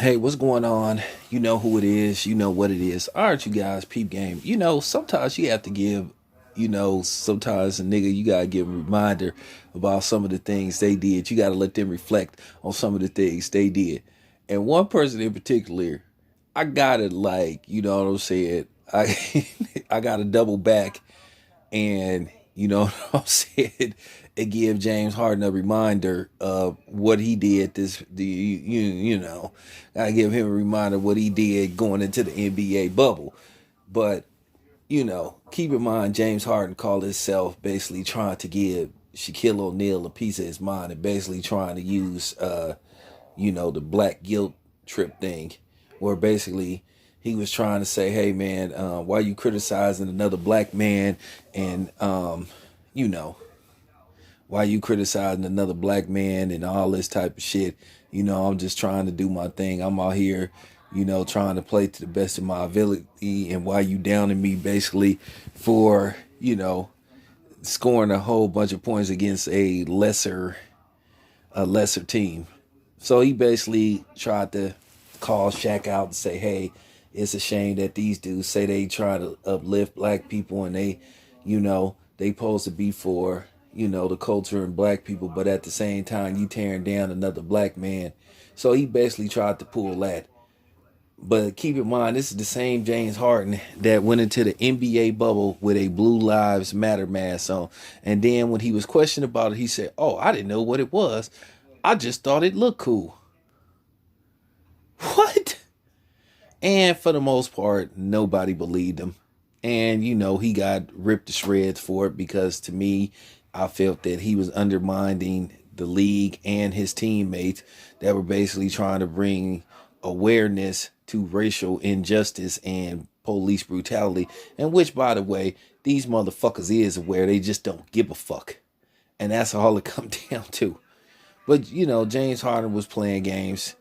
Hey, what's going on? You know who it is. You know what it is. All right, you guys, peep game. Sometimes you have to give, sometimes a nigga, you got to give a reminder about some of the things they did. You got to let them reflect on some of the things they did. And one person in particular, I got to you know what I'm saying? I got to double back and you know what I'm saying, it give James Harden a reminder of what he did. Gotta give him a reminder of what he did going into the NBA bubble. But keep in mind, James Harden called himself basically trying to give Shaquille O'Neal a piece of his mind and basically trying to use the black guilt trip thing, where basically he was trying to say, hey man, why you criticizing another black man, and you know, why you criticizing another black man and all this type of shit. I'm just trying to do my thing. I'm out here, trying to play to the best of my ability, and why you downing me basically for, scoring a whole bunch of points against a lesser team. So he basically tried to call Shaq out and say, hey, it's a shame that these dudes say they try to uplift black people, and they supposed to be for, the culture and black people, but at the same time you tearing down another black man. So he basically tried to pull that. But keep in mind, this is the same James Harden that went into the NBA bubble with a Blue Lives Matter mask on. And then when he was questioned about it, he said, oh, I didn't know what it was. I just thought it looked cool. What? And for the most part, nobody believed him. And, he got ripped to shreds for it, because to me, I felt that he was undermining the league and his teammates that were basically trying to bring awareness to racial injustice and police brutality. And which, by the way, these motherfuckers is aware. They just don't give a fuck. And that's all it comes down to. But, James Harden was playing games.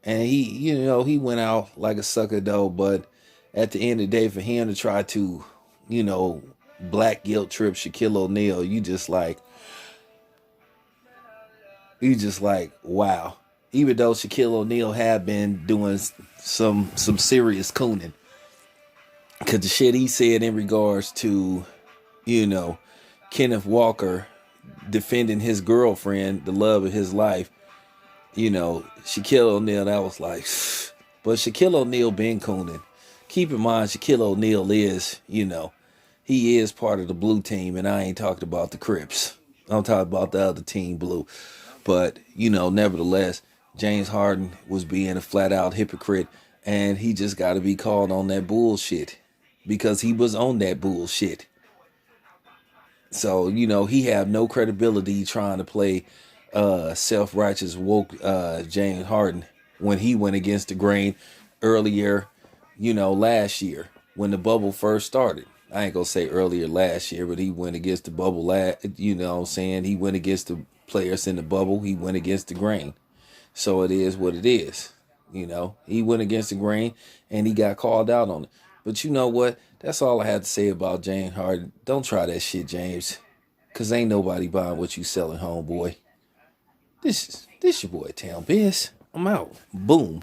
And he went out like a sucker though. But at the end of the day, for him to try to, black guilt trip Shaquille O'Neal, you just like, wow. Even though Shaquille O'Neal had been doing some serious cooning. Because the shit he said in regards to, Kenneth Walker defending his girlfriend, the love of his life, Shaquille O'Neal, that was like, but Shaquille O'Neal been cooning. Keep in mind, Shaquille O'Neal is, he is part of the blue team, and I ain't talking about the Crips. I'm talking about the other team, blue. But, nevertheless, James Harden was being a flat out hypocrite, and he just got to be called on that bullshit, because he was on that bullshit. So, he have no credibility trying to play self-righteous woke James Harden when he went against the grain earlier, last year when the bubble first started. I ain't gonna say earlier last year, but he went against the bubble what I'm saying? He went against the players in the bubble. He went against the grain. So it is what it is. He went against the grain and he got called out on it. But you know what? That's all I have to say about James Harden. Don't try that shit, James. Cause ain't nobody buying what you selling, homeboy. This your boy Town Biz. I'm out. Boom.